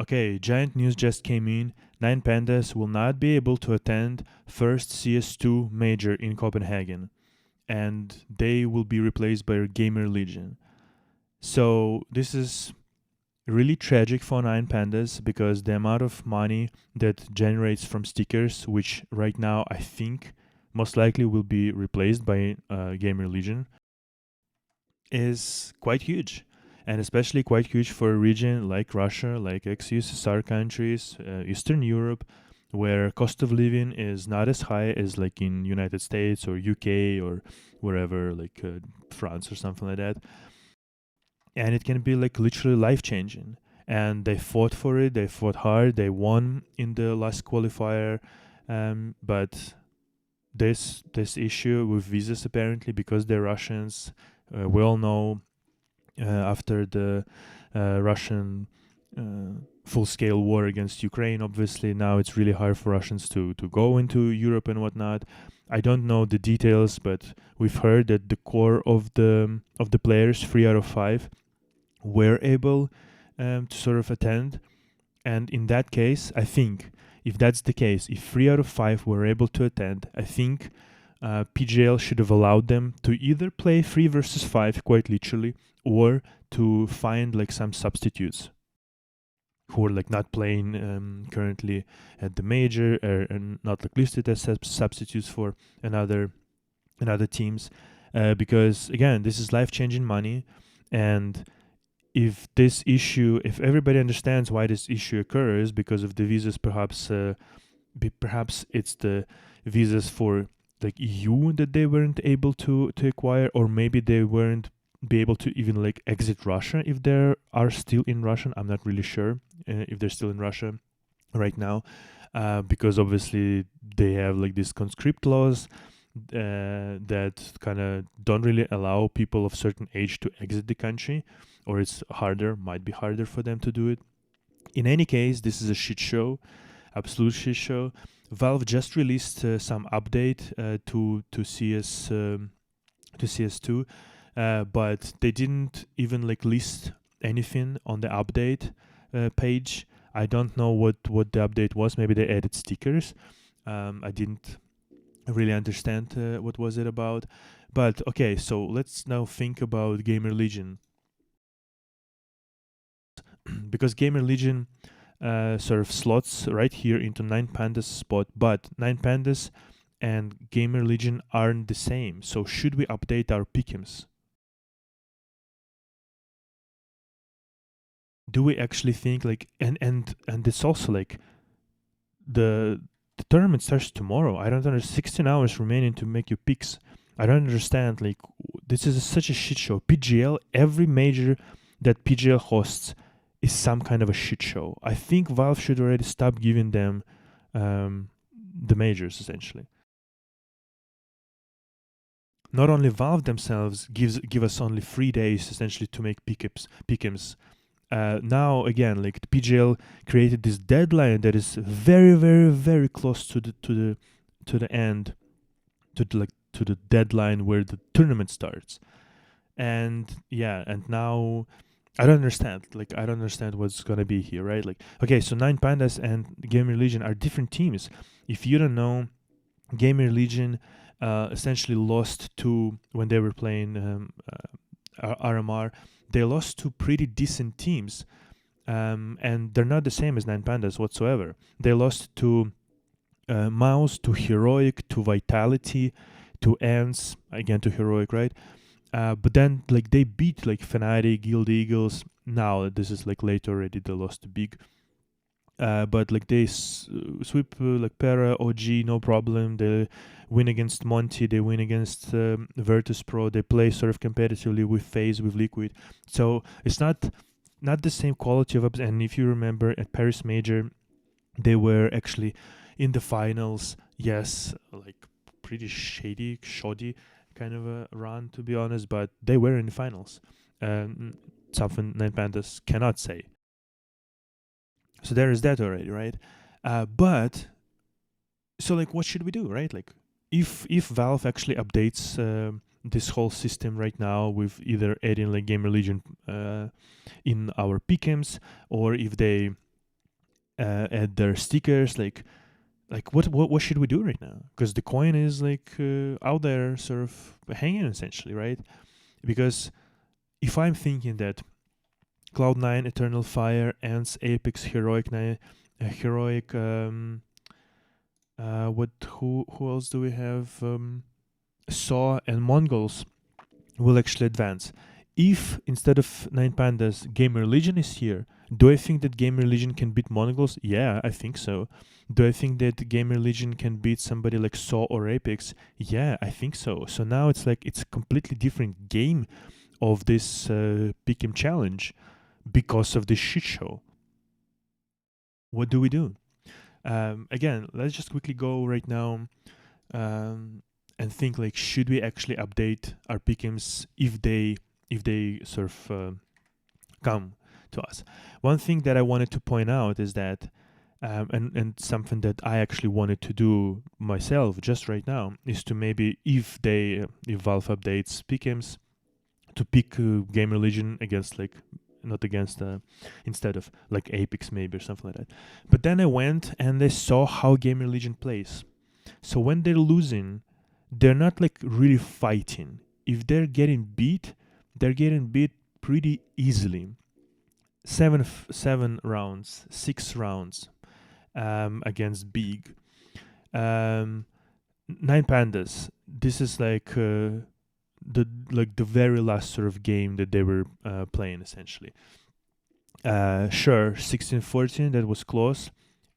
Okay, giant news just came in. 9Pandas will not be able to attend first CS2 Major in Copenhagen, and they will be replaced by GamerLegion. So this is really tragic for 9Pandas because the amount of money that generates from stickers, which right now I think most likely will be replaced by GamerLegion, is quite huge. And especially quite huge for a region like Russia, like ex-USSR countries, Eastern Europe, where cost of living is not as high as like in United States or UK or wherever, like France or something like that. And it can be like literally life-changing. And they fought for it. They fought hard. They won in the last qualifier, but this issue with visas apparently because they're Russians. We all know after the Russian full-scale war against Ukraine, obviously now it's really hard for Russians to go into Europe and whatnot. I don't know the details, but we've heard that the core of the players, 3 out of 5, were able to sort of attend. And in that case, I think if that's the case, if 3 out of 5 were able to attend, I think PGL should have allowed them to either play 3 versus 5, quite literally, or to find like some substitutes who are like not playing currently at the major and not like listed as substitutes for another teams, because again, this is life-changing money. And if everybody understands why this issue occurs because of the visas, perhaps it's the visas for like EU that they weren't able to acquire, or maybe they weren't be able to even like exit Russia if they are still in Russia. I'm not really sure if they're still in Russia right now, because obviously they have like these conscript laws that kind of don't really allow people of certain age to exit the country, or it's might be harder for them to do it. In any case, this is a shit show, absolute shit show. Valve just released some update to CS2, but they didn't even like list anything on the update page. I don't know what the update was. Maybe they added stickers. I didn't really understand what was it about. But okay, so let's now think about GamerLegion. Because GamerLegion sort of slots right here into 9Pandas spot, but 9Pandas and GamerLegion aren't the same. So should we update our pick'ems? Do we actually think like and it's also like the tournament starts tomorrow. I don't understand. 16 hours remaining to make your picks. I don't understand. Like this is such a shit show. PGL, every major that PGL hosts is some kind of a shit show. I think Valve should already stop giving them the majors essentially. Not only Valve themselves give us only 3 days essentially to make pick'ems. Now again, like the PGL created this deadline that is very, very, very close to the end, to the deadline where the tournament starts. And yeah, and now I don't understand. Like I don't understand what's gonna be here, right? Like okay, so 9Pandas and GamerLegion are different teams. If you don't know, GamerLegion essentially lost to when they were playing RMR. They lost to pretty decent teams, and they're not the same as 9Pandas whatsoever. They lost to Mouse, to Heroic, to Vitality, to Ants, again to Heroic, right? But then like they beat like Fnatic, Guild Eagles. Now this is like late already. They lost to Big. But like they sweep like Para, OG, no problem. They win against Monty. They win against Virtus Pro. They play sort of competitively with FaZe, with Liquid. So it's not the same quality of ups. And if you remember at Paris Major, they were actually in the finals. Yes, like pretty shoddy kind of a run to be honest, but they were in the finals. Something 9Pandas cannot say. So there is that already, right? But so like, what should we do, right? Like, if Valve actually updates this whole system right now with either adding like GamerLegion in our pick'ems, or if they add their stickers. Like what should we do right now? Because the coin is like out there, sort of hanging essentially, right? Because if I'm thinking that Cloud9, Eternal Fire, Ants, Apex, Heroic. Who else do we have? Saw and Mongols will actually advance. If instead of 9Pandas, GamerLegion is here, do I think that GamerLegion can beat Mongols? Yeah, I think so. Do I think that GamerLegion can beat somebody like Saw or Apex? Yeah, I think so. So now it's like it's a completely different game of this Pick'em challenge because of this shit show. What do we do? Again, let's just quickly go right now and think like, should we actually update our pick'ems if they sort of come to us? One thing that I wanted to point out is that and something that I actually wanted to do myself just right now is to maybe if Valve updates pick'ems, to pick GamerLegion against like not against instead of like Apex maybe or something like that. But then I went and I saw how GamerLegion plays. So when they're losing, they're not like really fighting. If they're getting beat pretty easily. Seven rounds, 6 rounds against Big. 9Pandas. This is like the very last sort of game that they were playing essentially. Sure, 16-14, that was close.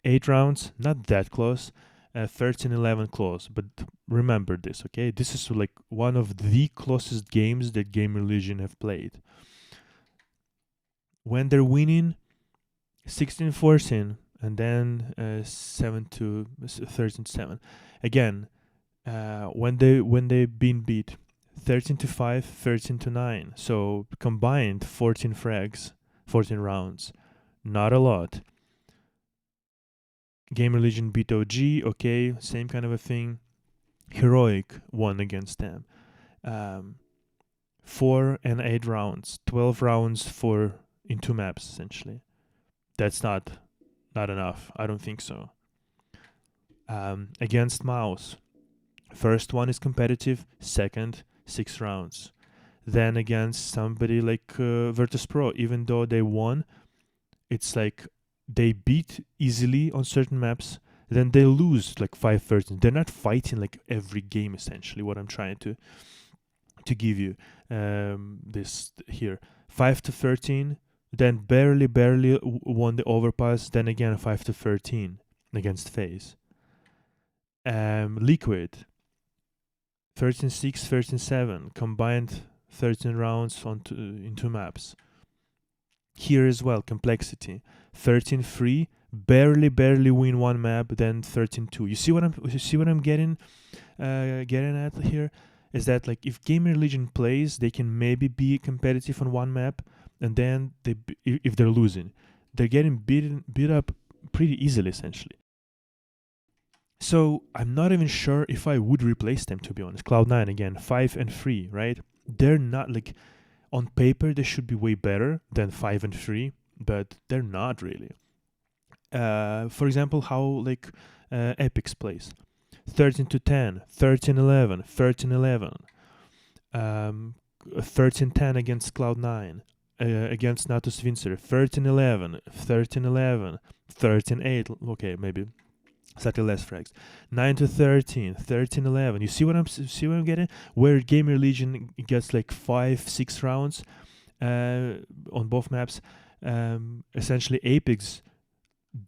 8 rounds, not that close. 13-11 close, but remember this, okay? This is like one of the closest games that GamerLegion have played. When they're winning, 16-14, and then 13-7. Again, when they've been beat, 13-5, 13-9. So combined 14 frags, 14 rounds. Not a lot. GamerLegion beat OG, okay, same kind of a thing. Heroic won against them. 4 and 8 rounds, 12 rounds in 2 maps essentially. That's not enough. I don't think so. Against Mouse, first one is competitive, second 6 rounds. Then against somebody like Virtus Pro, even though they won, it's like they beat easily on certain maps, then they lose like 5-13. They're not fighting like every game essentially. What I'm trying to give you this here, 5-13. Then barely won the overpass. Then again 5-13 against FaZe. Liquid 13-6, 13-7, combined 13 rounds in 2 maps. Here as well, complexity 13-3, barely win 1 map, then 13-2. You see what I'm getting at here? Is that like if GamerLegion plays, they can maybe be competitive on 1 map, and then if they're losing, they're getting beat up pretty easily essentially. So I'm not even sure if I would replace them, to be honest. Cloud9 again, 5-3, right? They're not like on paper they should be way better than 5-3, but they're not really. For example, how like Epix plays, 13-10, 13-11, 13-11, 13-10 against Cloud9, against Natus Vincer, 13-11, 13-11, 13-8. Okay, maybe slightly less frags. 9-13, 13-11. You see what I'm getting? Where GamerLegion gets like 5-6 rounds on both maps. Essentially, Apex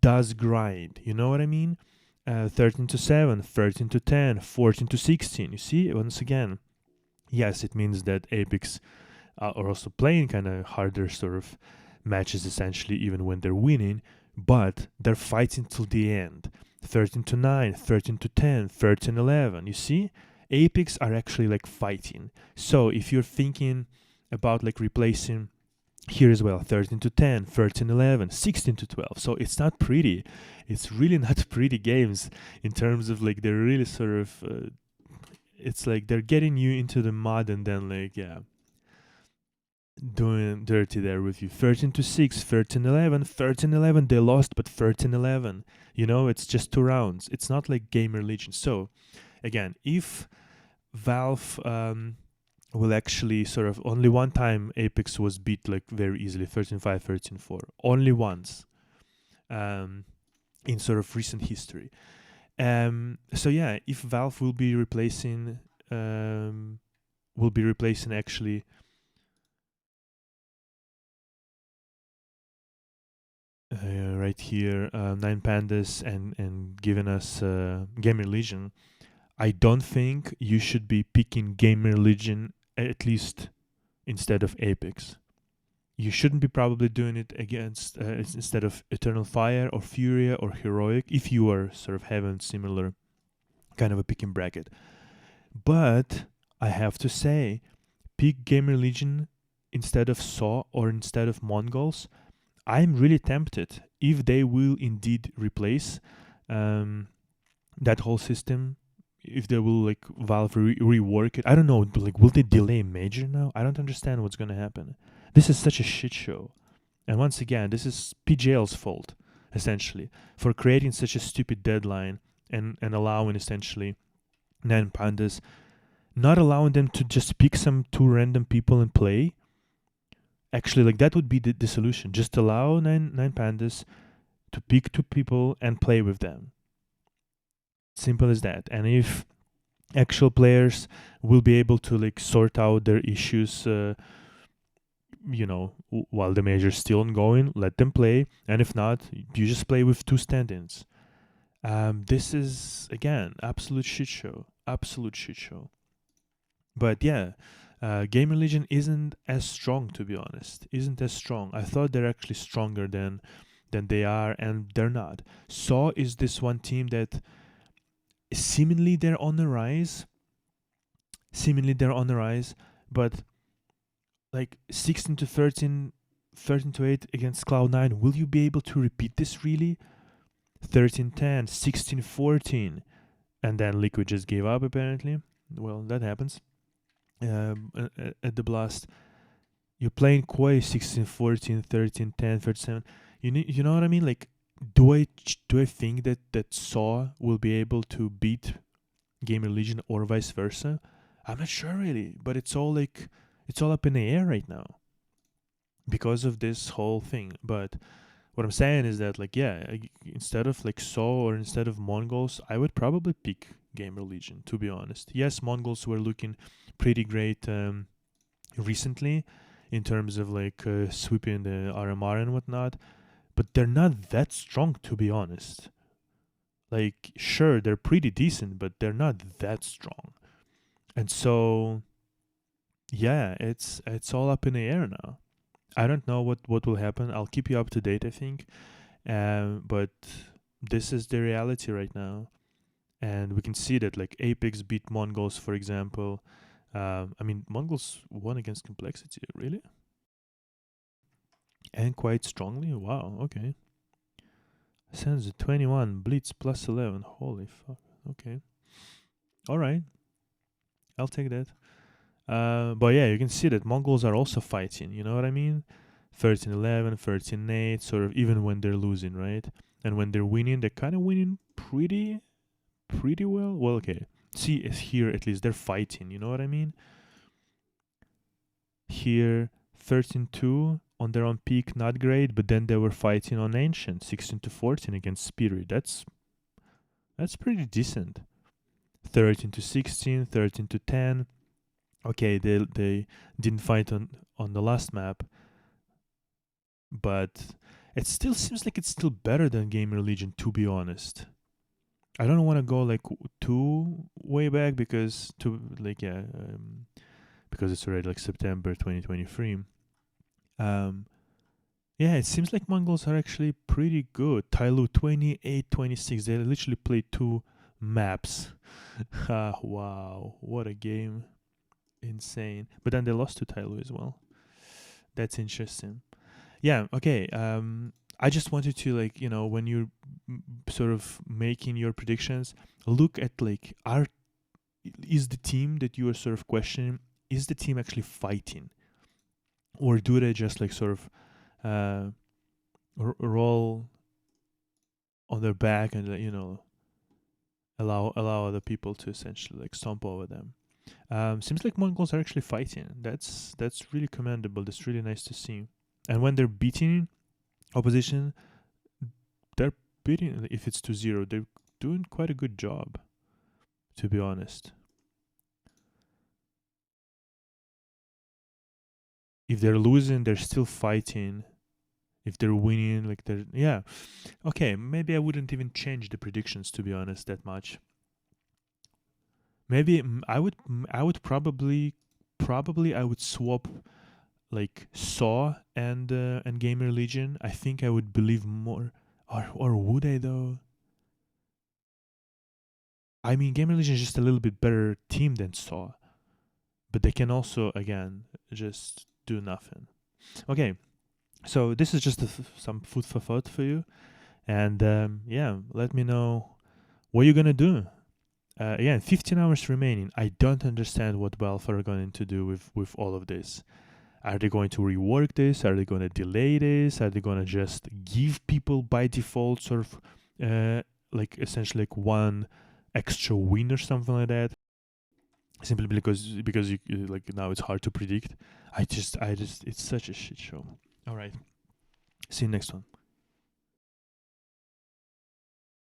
does grind. You know what I mean? 13-7, 13-10, 14-16. You see, once again, yes, it means that Apex are also playing kind of harder sort of matches essentially, even when they're winning, but they're fighting till the end. 13-9, 13-10, 13-11. You see, Apex are actually like fighting. So if you're thinking about like replacing here as well, 13-10, 13-11, 16-12. So it's not pretty. It's really not pretty games in terms of like they're really sort of. It's like they're getting you into the mud and then like doing dirty there with you. 13-6, 13-11, 13-11. They lost, but 13-11. You know, it's just 2 rounds. It's not like GamerLegion. So again, if Valve will actually sort of, only one time Apex was beat like very easily, 13-5, 13-4, only once in sort of recent history. So yeah, if Valve will be replacing actually right here 9Pandas and giving us GamerLegion, I don't think you should be picking GamerLegion at least instead of Apex. You shouldn't be probably doing it against instead of Eternal Fire or Furia or Heroic if you are sort of having similar kind of a picking bracket. But I have to say, pick GamerLegion instead of Saw or instead of Mongols. I'm really tempted if they will indeed replace that whole system. If they will like Valve rework it, I don't know. Like, will they delay Major now? I don't understand what's gonna happen. This is such a shit show, and once again, this is PGL's fault essentially for creating such a stupid deadline and allowing essentially 9Pandas, not allowing them to just pick some 2 random people and play. Actually, like that would be the solution. Just allow 9Pandas to pick 2 people and play with them. Simple as that. And if actual players will be able to like sort out their issues, while the major is still ongoing, let them play. And if not, you just play with 2 stand-ins. This is again absolute shit show. Absolute shit show. But yeah, GamerLegion isn't as strong, to be honest. Isn't as strong. I thought they're actually stronger than they are, and they're not. Saw is this one team that seemingly they're on the rise. But like 16-13, 13-8 against Cloud9, will you be able to repeat this really? 13-10, 16-14, and then Liquid just gave up apparently. Well, that happens. At the Blast, you're playing Koi 16-14, 13-10, 37. You know what I mean? Like, do I think that Saw will be able to beat GamerLegion or vice versa? I'm not sure really, but it's all up in the air right now because of this whole thing. But what I'm saying is that, like, yeah, instead of like Saw or instead of Mongols, I would probably pick GamerLegion, to be honest. Yes, Mongols were looking pretty great recently in terms of like sweeping the RMR and whatnot, but they're not that strong, to be honest. Like, sure, they're pretty decent, but they're not that strong. And so, yeah, it's all up in the air now. I don't know what will happen. I'll keep you up to date, I think. But this is the reality right now. And we can see that, like, Apex beat Mongols, for example. I mean, Mongols won against Complexity, really? And quite strongly? Wow, okay. Sends 21, Blitz plus 11. Holy fuck. Okay. All right. I'll take that. But yeah, you can see that Mongols are also fighting, you know what I mean? 13-11, 13-8, sort of, even when they're losing, right? And when they're winning, they're kind of winning pretty well. Well, okay. See, here at least they're fighting, you know what I mean? Here, 13-2 on their own peak, not great, but then they were fighting on Ancient, 16-14 against Spirit. That's pretty decent. 13-16, 13-10. Okay, they didn't fight on the last map, but it still seems like it's still better than GamerLegion, to be honest. I don't want to go like too way back because because it's already like September 2023. Yeah, it seems like Mongols are actually pretty good. Tyloo 28-26. They literally played 2 maps. Wow, what a game. Insane. But then they lost to Tyloo as well. That's interesting. Yeah, okay. I just wanted to, like, when you're sort of making your predictions, look at like, is the team that you are sort of questioning, is the team actually fighting? or do they just like sort of roll on their back and allow other people to essentially like stomp over them? Seems like Mongols are actually fighting. That's really commendable. That's really nice to see. And when they're beating opposition, they're beating. If it's 2-0, they're doing quite a good job, to be honest. If they're losing, they're still fighting. If they're winning, like yeah. Okay, maybe I wouldn't even change the predictions, to be honest, that much. Maybe I would probably I would swap like Saw and GamerLegion. I think I would believe more, or would I though? I mean, GamerLegion is just a little bit better team than Saw, but they can also again just do nothing. Okay, so this is just some food for thought for you, and yeah, let me know what you're gonna do. Again, 15 hours remaining. I don't understand what Valve are going to do with all of this. Are they going to rework this? Are they going to delay this? Are they going to just give people by default sort of like essentially like one extra win or something like that? Simply because you like now it's hard to predict. I just it's such a shit show. All right. See you next one.